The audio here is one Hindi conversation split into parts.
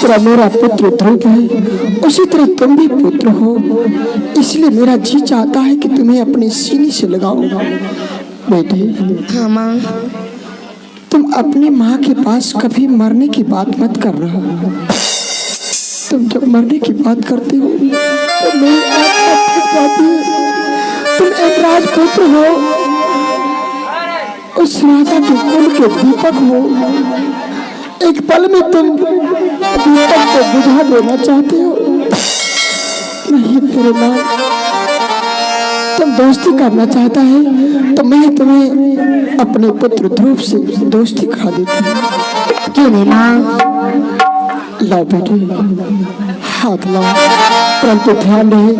तरह मेरा पुत्र ध्रुव है उसी तरह तुम भी पुत्र हो, इसलिए मेरा जी चाहता है कि तुम्हें अपने सीने से लगाओ। बेटे। हाँ माँ। तुम अपनी माँ के पास कभी मरने की बात मत कर रहा। तुम जब मरने की बात करते हो तो मेरी आत्मा फट जाती है। तुम एक राजपुत्र हो, उस राजा के कुल के दीपक हो। एक पल में तुम दीपक को बुझा देना चाहते हो। नहीं तेरे माँ, तुम दोस्ती करना चाहता है तो मैं तुम्हें अपने पुत्र ध्रुव से दोस्ती करा देती हूँ। क्यों नहीं माँ? लाओ बेटे, हाथ लाओ, परंतु ध्यान रहे,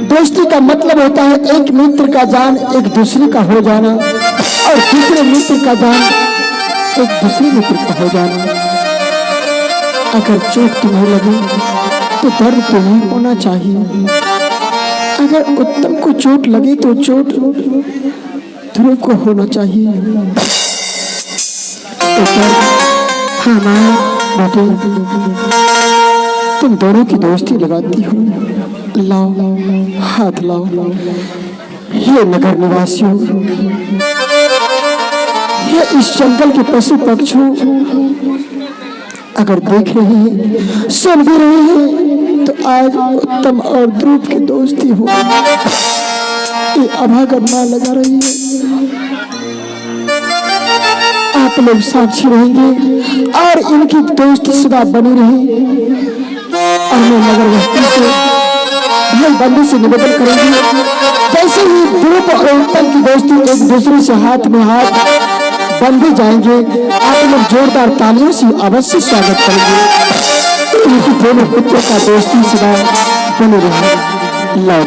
दोस्ती का मतलब होता है एक मित्र का जान एक दूसरे का हो जाना और दूसरे मित्र का जान एक दूसरे मित्र का हो जाना। अगर चोट तुम्हें लगे तो दर्द तुम्हें होना चाहिए। अगर उत्तम को चोट लगे तो चोट ध्रुव को होना चाहिए। हाँ माँ। बेटे, तुम दोनों की दोस्ती लगाती हो। लाओ, हाथ लाओ। हे नगर निवासियों, हे इस जंगल के पशु पक्षियों, अगर देख रहे हैं, सुन भी रहे हैं तो आज उत्तम और ध्रुव की दोस्ती हो। ये अभागा मां लगा रही है। आप लोग साक्षी रहेंगे और इनकी दोस्ती सदा बनी रही। और मैं नगर बस्ती से भाई बंधु से निवेदन करूंगी, जैसे ही ध्रुव और उत्तम की दोस्ती एक दूसरे से हाथ में हाथ बंधे जाएंगे, आप लोग जोरदार तालियों से अवश्य स्वागत करेंगे। उनकी दोनों पुत्रों का दोस्ती सदा बनी रहे। लाओ।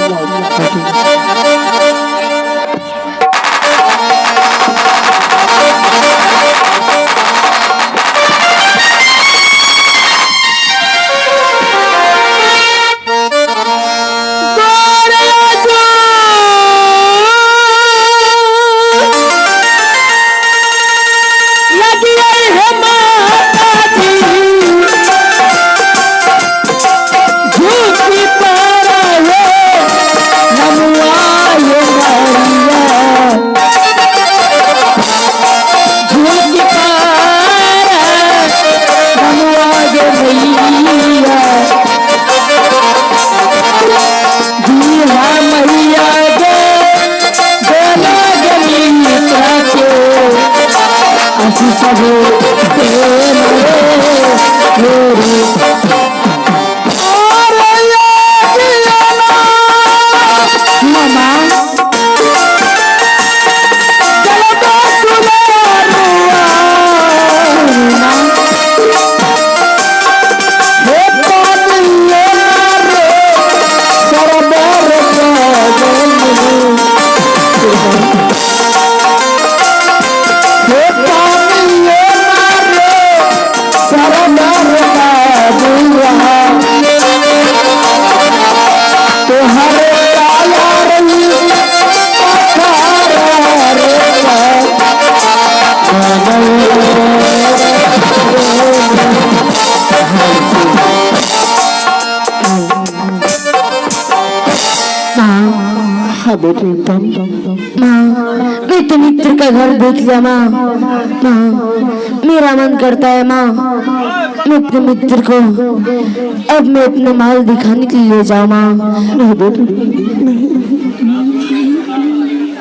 बेटी माँ, मैं तो मित्र का घर देख लिया माँ। माँ, मेरा मन करता है माँ, मैं अपने मित्र को अब मैं अपना माल दिखाने के लिए जाऊँ माँ। नहीं बेटी, नहीं,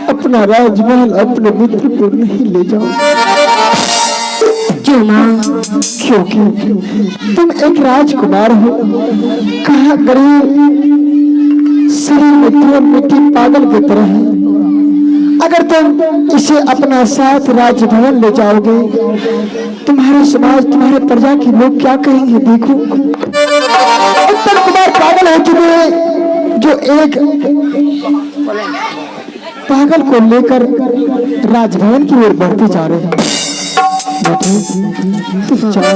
अपना राजमहल अपने मित्र को नहीं ले जाओ। क्यों माँ? क्योंकि तुम एक राजकुमार हो। कहा गरीब शरीर में धूल मिट्टी पागल की तरह है। अगर तुम इसे अपना साथ राजभवन ले जाओगे, तुम्हारे समाज, तुम्हारे प्रजा के लोग क्या कहेंगे? देखो, उत्तम कुमार पागल हो चुके हैं, जो एक पागल को लेकर राजभवन की ओर बढ़ते जा रहे हैं। तुम चाहो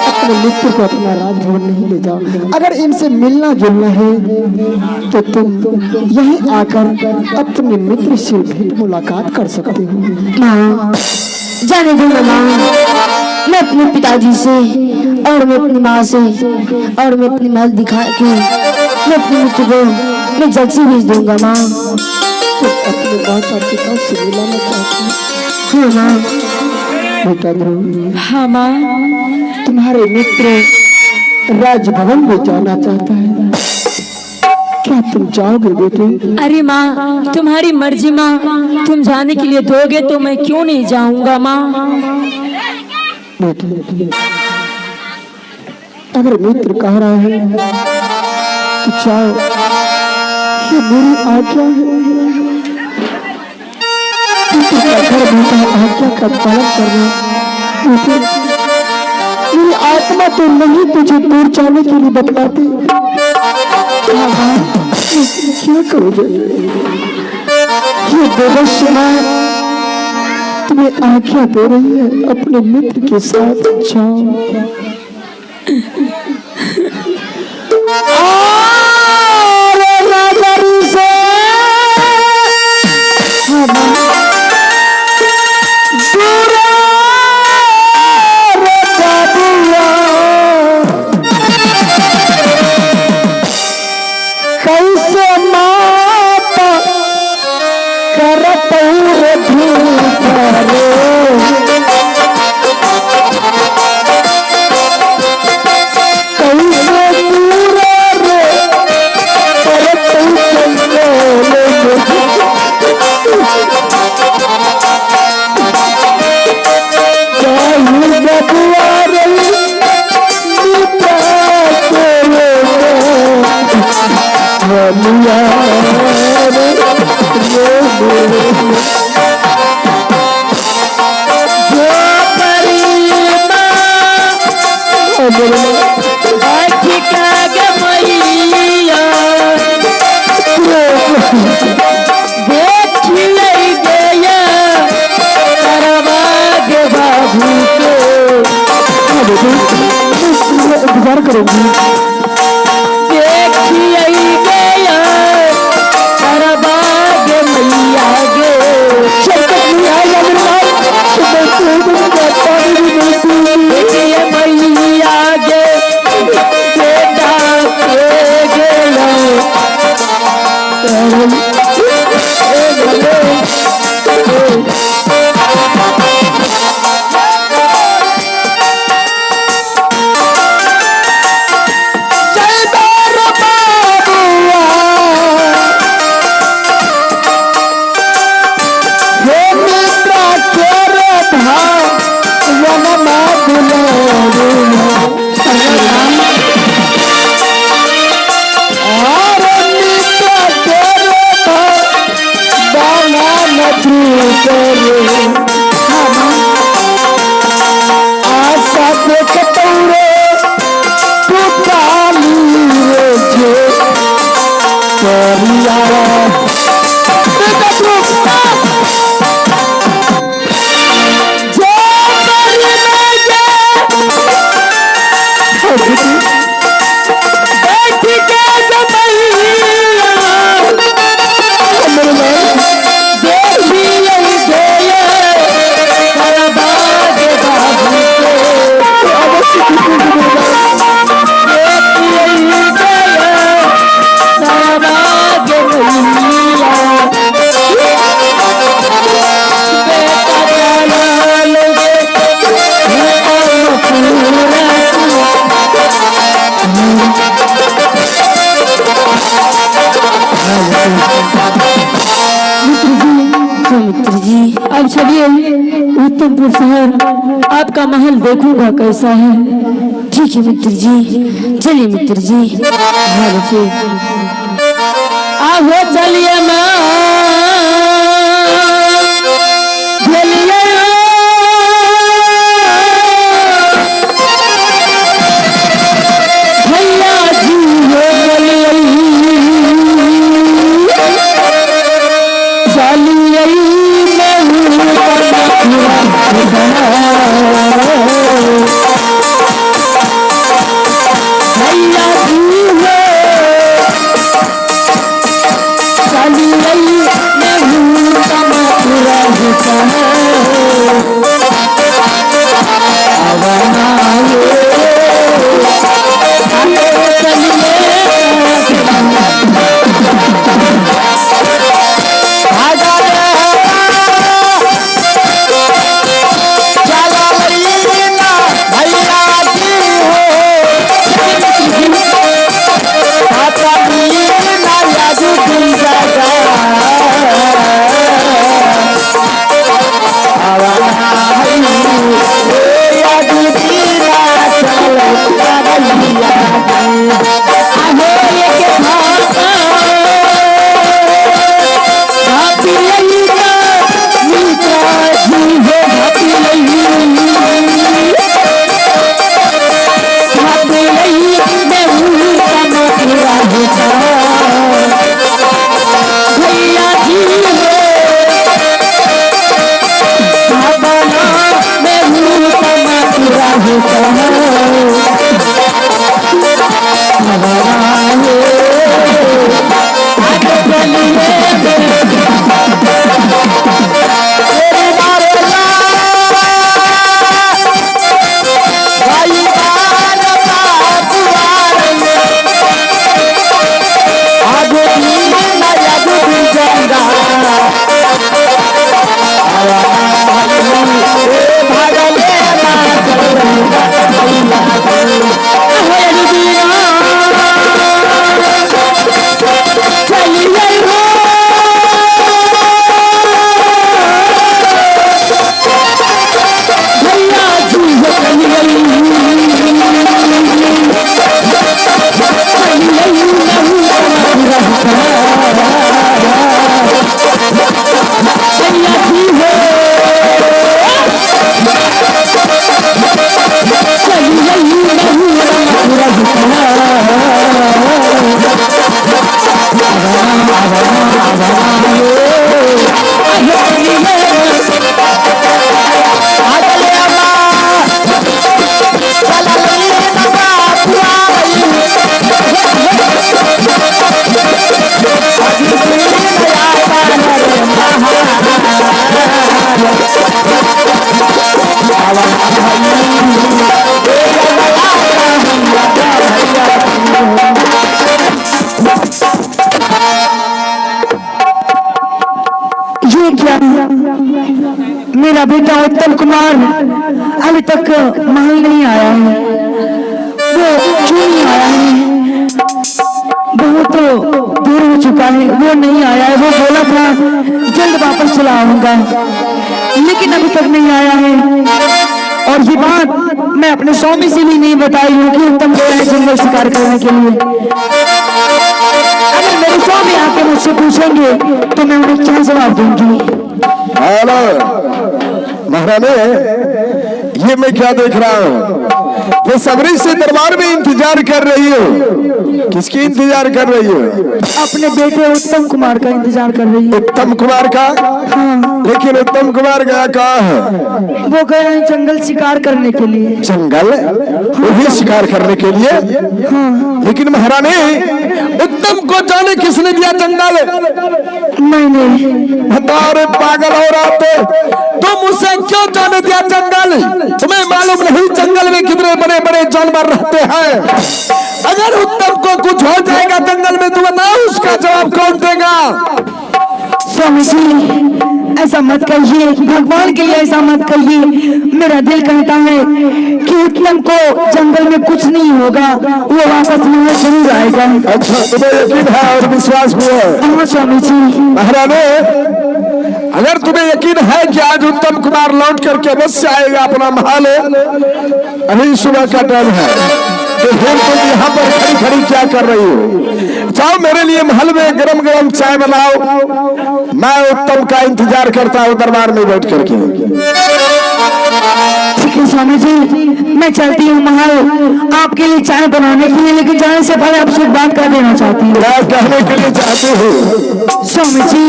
अपने मित्र को अपना राजभवन नहीं ले जाओ। अगर इनसे मिलना जुलना है तो तुम यहीं आकर अपने मित्र से भेंट मुलाकात कर सकते हो। माँ, जाने दो माँ, मैं अपने पिताजी से और मैं अपनी माँ से और मैं अपनी माल दिखा के मैं अपने मित्र को मैं जल्द से भेज दूंगा माँ। तुम अपने माता पिता से मिलाना चाहती हो? हाँ माँ। बेटा ध्रुव, हाँ माँ। तुम्हारे मित्र राजभवन में जाना चाहता है, क्या तुम जाओगे बेटे? अरे माँ तुम्हारी मर्जी माँ, तुम जाने के लिए दोगे तो मैं क्यों नहीं जाऊंगा माँ। बेटे अगर मित्र कह रहा है तो जाओ, ये मेरी आज्ञा है। घर बेटा आज्ञा का पालन करना। बेटे मेरी आत्मा तो नहीं तुझे दूर जाने के लिए बतलाती, क्या करोगे? ये बेबस माँ तुम्हें आज्ञा दे रही है, अपने मित्र के साथ जाओ। कैसे माता करत इंतजार करूंगी। अब चलिए उत्तमपुर शहर आपका महल देखूंगा कैसा है। ठीक है मित्र जी, चलिए मित्र जी। हाँ बच्चे आओ चलिए माँ भैया जी हो चलिए भैया जी हो चलिए अभी तक महल नहीं आया है। वो क्यों नहीं आया है? बहुत देर हो चुका है, वो नहीं आया है। वो बोला था जल्द वापस चला आऊंगा, लेकिन अभी तक नहीं आया है। और ये बात मैं अपने स्वामी से भी नहीं बताई हूँ कि उत्तम गया है जंगल शिकार करने के लिए। अगर मेरे स्वामी आके मुझसे पूछेंगे तो मैं उन्हें क्या जवाब दूंगी? हेलो महारानी, ये मैं क्या देख रहा हूँ? वो सबरी से दरबार में इंतजार कर रही हो। किसकी इंतजार कर रही हो? अपने बेटे उत्तम कुमार का इंतजार कर रही है। उत्तम कुमार का? हाँ। लेकिन उत्तम कुमार गया कहाँ है? वो गए हैं जंगल शिकार करने के लिए। जंगल? वो भी शिकार करने के लिए? हाँ। लेकिन महारानी, उत्तम को जाने किसने दिया जंगल? मैंने। बताओ रे पागल हो रहा थे तुम, उसे क्यों जाने दिया जंगल? तुम्हें मालूम नहीं जंगल में कितने बड़े बड़े जानवर रहते हैं? अगर उत्तम को कुछ हो जाएगा जंगल में तो बताओ उसका जवाब कौन देगा? स्वामी जी ऐसा मत कहिए, भगवान के लिए ऐसा मत कहिए। मेरा दिल कहता है कि उत्तम को जंगल में कुछ नहीं होगा, वो वापस महल जरूर आएगा। अच्छा, तुम्हें यकीन है और विश्वास भी है? हाँ स्वामी जी। महारानी, अगर तुम्हें यकीन है कि आज उत्तम कुमार लौट करके अवश्य आएगा अपना महल, अभी सुबह का टाइम है, तो फिर तुम यहाँ पर खड़ी खड़ी क्या कर रही हो? जाओ मेरे लिए महल में गरम गरम चाय बनाओ, मैं उत्तम का इंतजार करता हूँ दरबार में बैठ करके। ठीक है स्वामी जी, मैं चलती हूँ महल आपके लिए चाय बनाने के लिए, लेकिन जाने से पहले आपसे एक बात कर देना चाहती हूँ। क्या कहने के लिए चाहते हो? स्वामी जी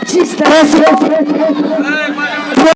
जिस तरह से